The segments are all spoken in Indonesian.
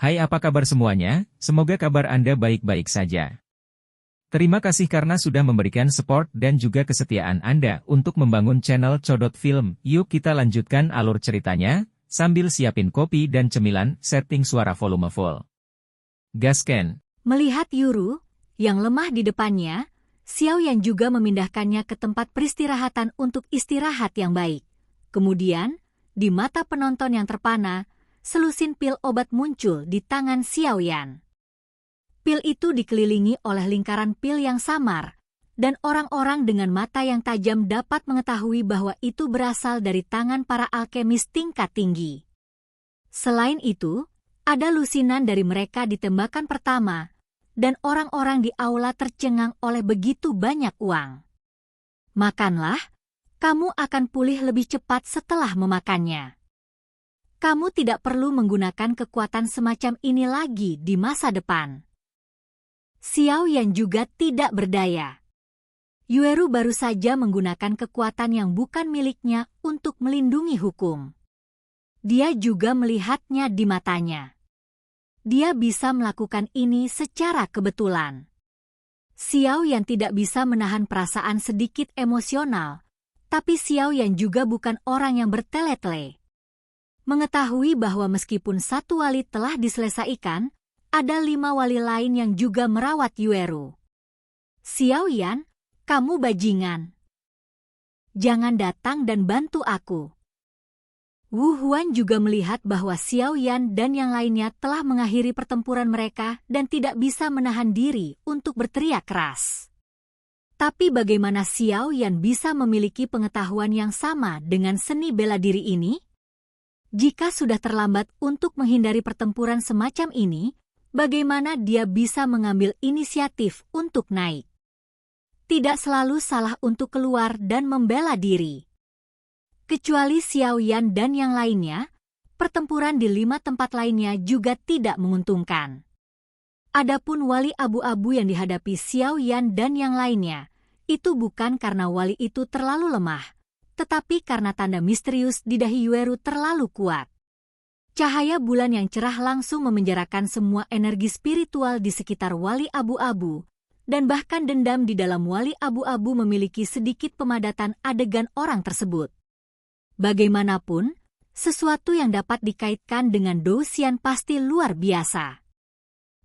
Hai, apa kabar semuanya? Semoga kabar Anda baik-baik saja. Terima kasih karena sudah memberikan support dan juga kesetiaan Anda untuk membangun channel Codot Film. Yuk kita lanjutkan alur ceritanya, sambil siapin kopi dan cemilan, setting suara volume full. Gasken. Melihat Yuru, yang lemah di depannya, Xiao Yan juga memindahkannya ke tempat peristirahatan untuk istirahat yang baik. Kemudian, di mata penonton yang terpana, selusin pil obat muncul di tangan Xiao Yan. Pil itu dikelilingi oleh lingkaran pil yang samar, dan orang-orang dengan mata yang tajam dapat mengetahui bahwa itu berasal dari tangan para alkemis tingkat tinggi. Selain itu, ada lusinan dari mereka di tembakan pertama, dan orang-orang di aula tercengang oleh begitu banyak uang. Makanlah, kamu akan pulih lebih cepat setelah memakannya. Kamu tidak perlu menggunakan kekuatan semacam ini lagi di masa depan. Xiao Yan juga tidak berdaya. Yueru baru saja menggunakan kekuatan yang bukan miliknya untuk melindungi hukum. Dia juga melihatnya di matanya. Dia bisa melakukan ini secara kebetulan. Xiao Yan tidak bisa menahan perasaan sedikit emosional, tapi Xiao Yan juga bukan orang yang bertele-tele. Mengetahui bahwa meskipun satu wali telah diselesaikan, ada 5 wali lain yang juga merawat Yueru. Xiao Yan, kamu bajingan. Jangan datang dan bantu aku. Wu Huan juga melihat bahwa Xiao Yan dan yang lainnya telah mengakhiri pertempuran mereka dan tidak bisa menahan diri untuk berteriak keras. Tapi bagaimana Xiao Yan bisa memiliki pengetahuan yang sama dengan seni bela diri ini? Jika sudah terlambat untuk menghindari pertempuran semacam ini, bagaimana dia bisa mengambil inisiatif untuk naik? Tidak selalu salah untuk keluar dan membela diri. Kecuali Xiao Yan dan yang lainnya, pertempuran di 5 tempat lainnya juga tidak menguntungkan. Adapun wali abu-abu yang dihadapi Xiao Yan dan yang lainnya, itu bukan karena wali itu terlalu lemah, tetapi karena tanda misterius di dahi Yueru terlalu kuat. Cahaya bulan yang cerah langsung memenjarakan semua energi spiritual di sekitar wali abu-abu, dan bahkan dendam di dalam wali abu-abu memiliki sedikit pemadatan adegan orang tersebut. Bagaimanapun, sesuatu yang dapat dikaitkan dengan Dou Xian pasti luar biasa.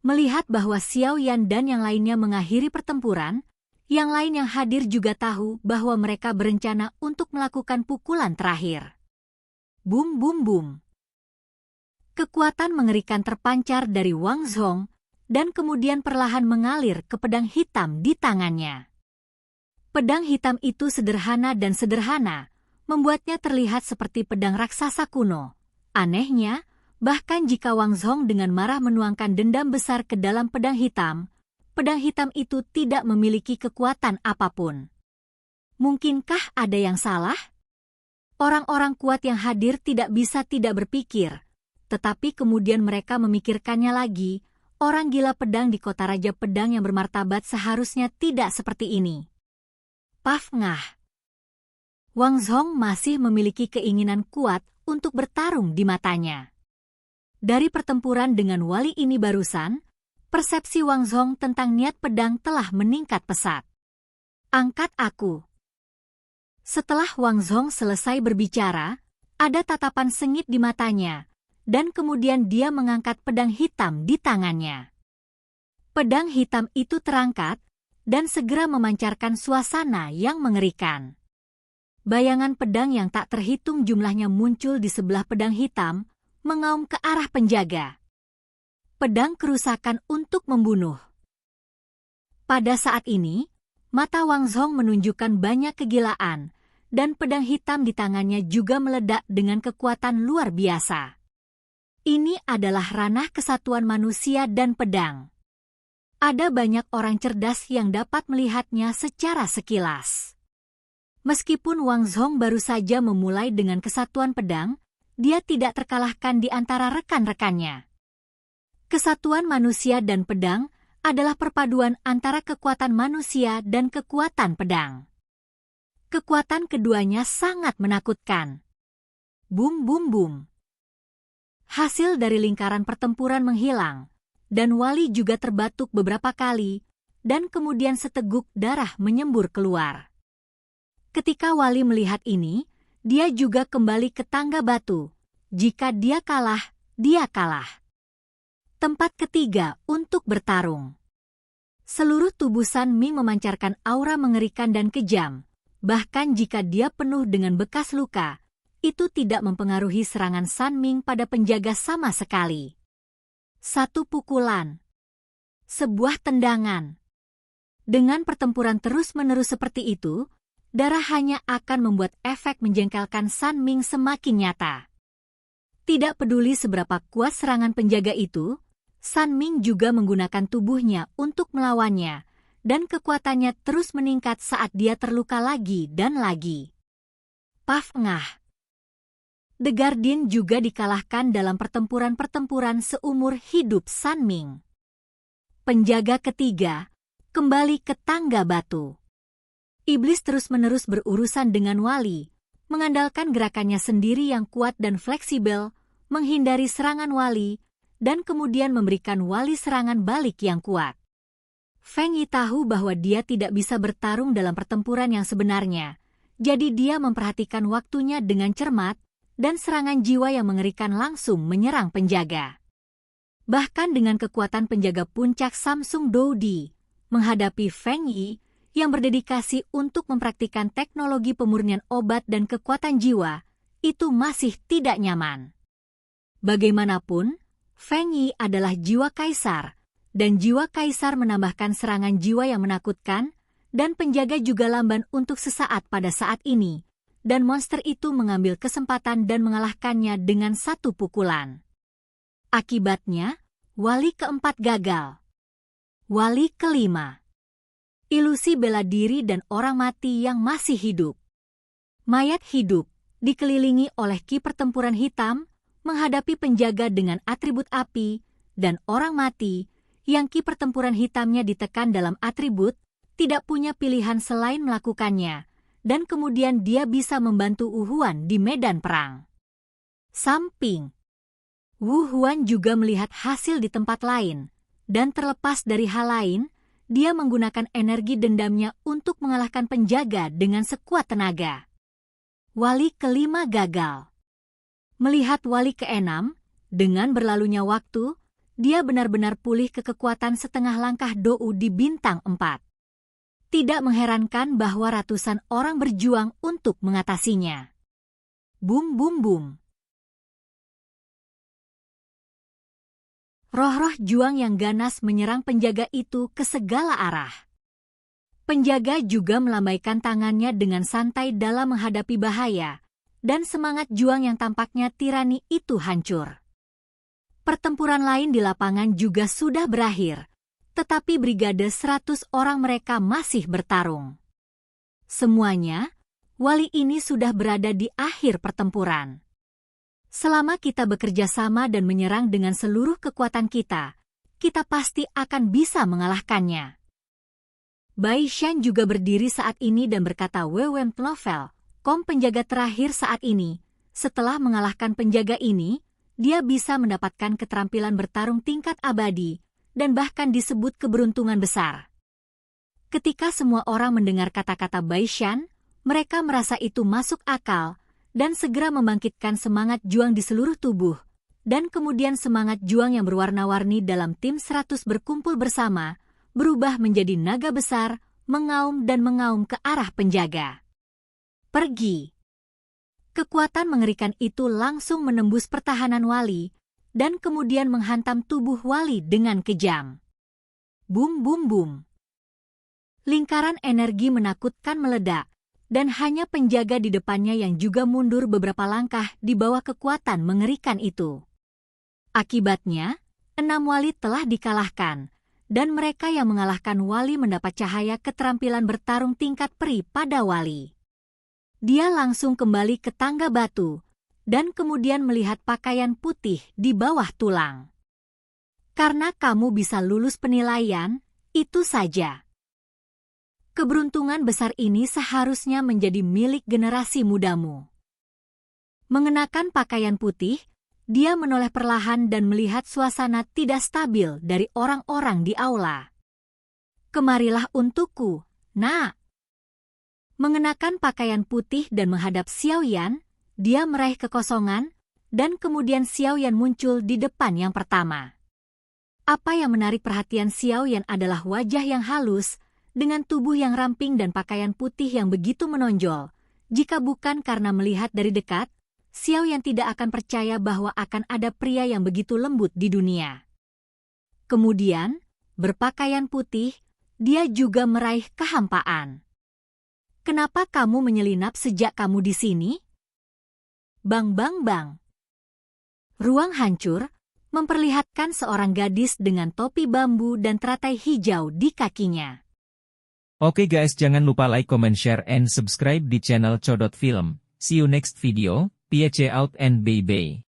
Melihat bahwa Xiao Yan dan yang lainnya mengakhiri pertempuran, yang lain yang hadir juga tahu bahwa mereka berencana untuk melakukan pukulan terakhir. Bum bum bum. Kekuatan mengerikan terpancar dari Wang Zhong, dan kemudian perlahan mengalir ke pedang hitam di tangannya. Pedang hitam itu sederhana dan sederhana, membuatnya terlihat seperti pedang raksasa kuno. Anehnya, bahkan jika Wang Zhong dengan marah menuangkan dendam besar ke dalam pedang hitam itu tidak memiliki kekuatan apapun. Mungkinkah ada yang salah? Orang-orang kuat yang hadir tidak bisa tidak berpikir, tetapi kemudian mereka memikirkannya lagi. Orang gila pedang di kota Raja Pedang yang bermartabat seharusnya tidak seperti ini. Paf ngah. Wang Zhong masih memiliki keinginan kuat untuk bertarung di matanya. Dari pertempuran dengan wali ini barusan, persepsi Wang Zhong tentang niat pedang telah meningkat pesat. Angkat aku. Setelah Wang Zhong selesai berbicara, ada tatapan sengit di matanya, dan kemudian dia mengangkat pedang hitam di tangannya. Pedang hitam itu terangkat, dan segera memancarkan suasana yang mengerikan. Bayangan pedang yang tak terhitung jumlahnya muncul di sebelah pedang hitam, mengaum ke arah penjaga. Pedang kerusakan untuk membunuh. Pada saat ini, mata Wang Zhong menunjukkan banyak kegilaan, dan pedang hitam di tangannya juga meledak dengan kekuatan luar biasa. Ini adalah ranah kesatuan manusia dan pedang. Ada banyak orang cerdas yang dapat melihatnya secara sekilas. Meskipun Wang Zhong baru saja memulai dengan kesatuan pedang, dia tidak terkalahkan di antara rekan-rekannya. Kesatuan manusia dan pedang adalah perpaduan antara kekuatan manusia dan kekuatan pedang. Kekuatan keduanya sangat menakutkan. Bum bum bum. Hasil dari lingkaran pertempuran menghilang, dan Wali juga terbatuk beberapa kali, dan kemudian seteguk darah menyembur keluar. Ketika Wali melihat ini, dia juga kembali ke tangga batu. Jika dia kalah, dia kalah. Tempat ketiga untuk bertarung. Seluruh tubuh San Ming memancarkan aura mengerikan dan kejam. Bahkan jika dia penuh dengan bekas luka, itu tidak mempengaruhi serangan San Ming pada penjaga sama sekali. Satu pukulan. Sebuah tendangan. Dengan pertempuran terus-menerus seperti itu, darah hanya akan membuat efek menjengkelkan San Ming semakin nyata. Tidak peduli seberapa kuat serangan penjaga itu, San Ming juga menggunakan tubuhnya untuk melawannya, dan kekuatannya terus meningkat saat dia terluka lagi dan lagi. Paf ngah. The Guardian juga dikalahkan dalam pertempuran-pertempuran seumur hidup San Ming. Penjaga ketiga, kembali ke tangga batu. Iblis terus-menerus berurusan dengan Wali, mengandalkan gerakannya sendiri yang kuat dan fleksibel, menghindari serangan Wali, dan kemudian memberikan Wali serangan balik yang kuat. Feng Yi tahu bahwa dia tidak bisa bertarung dalam pertempuran yang sebenarnya, jadi dia memperhatikan waktunya dengan cermat, dan serangan jiwa yang mengerikan langsung menyerang penjaga. Bahkan dengan kekuatan penjaga puncak Samsung Doudi, menghadapi Feng Yi yang berdedikasi untuk mempraktikkan teknologi pemurnian obat dan kekuatan jiwa, itu masih tidak nyaman. Bagaimanapun, Feng Yi adalah jiwa kaisar, dan jiwa kaisar menambahkan serangan jiwa yang menakutkan, dan penjaga juga lamban untuk sesaat pada saat ini, dan monster itu mengambil kesempatan dan mengalahkannya dengan satu pukulan. Akibatnya, Wali keempat gagal. Wali kelima. Ilusi bela diri dan orang mati yang masih hidup. Mayat hidup, dikelilingi oleh ki pertempuran hitam, menghadapi penjaga dengan atribut api, dan orang mati, yang ki pertempuran hitamnya ditekan dalam atribut, tidak punya pilihan selain melakukannya, dan kemudian dia bisa membantu Wu Huan di medan perang. Samping. Wu Huan juga melihat hasil di tempat lain, dan terlepas dari hal lain, dia menggunakan energi dendamnya untuk mengalahkan penjaga dengan sekuat tenaga. Wali kelima gagal. Melihat Wali keenam, dengan berlalunya waktu, dia benar-benar pulih ke kekuatan setengah langkah Dou di bintang 4. Tidak mengherankan bahwa ratusan orang berjuang untuk mengatasinya. Bum bum bum. Roh-roh juang yang ganas menyerang penjaga itu ke segala arah. Penjaga juga melambaikan tangannya dengan santai dalam menghadapi bahaya, dan semangat juang yang tampaknya tirani itu hancur. Pertempuran lain di lapangan juga sudah berakhir, tetapi brigade 100 orang mereka masih bertarung. Semuanya, Wali ini sudah berada di akhir pertempuran. Selama kita bekerja sama dan menyerang dengan seluruh kekuatan kita pasti akan bisa mengalahkannya. Bai Shan juga berdiri saat ini dan berkata, Wewem Novel, penjaga terakhir saat ini, setelah mengalahkan penjaga ini, dia bisa mendapatkan keterampilan bertarung tingkat abadi, dan bahkan disebut keberuntungan besar. Ketika semua orang mendengar kata-kata Bai Shan, mereka merasa itu masuk akal, dan segera membangkitkan semangat juang di seluruh tubuh, dan kemudian semangat juang yang berwarna-warni dalam tim 100 berkumpul bersama, berubah menjadi naga besar, mengaum dan mengaum ke arah penjaga. Pergi. Kekuatan mengerikan itu langsung menembus pertahanan Wali, dan kemudian menghantam tubuh Wali dengan kejam. Bum bum bum. Lingkaran energi menakutkan meledak, dan hanya penjaga di depannya yang juga mundur beberapa langkah di bawah kekuatan mengerikan itu. Akibatnya, 6 Wali telah dikalahkan, dan mereka yang mengalahkan Wali mendapat cahaya keterampilan bertarung tingkat peri pada Wali. Dia langsung kembali ke tangga batu, dan kemudian melihat pakaian putih di bawah tulang. Karena kamu bisa lulus penilaian, itu saja. Keberuntungan besar ini seharusnya menjadi milik generasi mudamu. Mengenakan pakaian putih, Dia menoleh perlahan dan melihat suasana tidak stabil dari orang-orang di aula. "Kemarilah untukku, Nak." Mengenakan pakaian putih dan menghadap Xiao Yan, dia meraih kekosongan, dan kemudian Xiao Yan muncul di depan yang pertama. Apa yang menarik perhatian Xiao Yan adalah wajah yang halus, dengan tubuh yang ramping dan pakaian putih yang begitu menonjol. Jika bukan karena melihat dari dekat, Xiao Yan tidak akan percaya bahwa akan ada pria yang begitu lembut di dunia. Kemudian, berpakaian putih, dia juga meraih kehampaan. "Kenapa kamu menyelinap sejak kamu di sini?" Bang bang bang. Ruang hancur, memperlihatkan seorang gadis dengan topi bambu dan teratai hijau di kakinya. Oke guys, jangan lupa like, comment, share, and subscribe di channel Codot Film. See you next video. Peace out and bye-bye.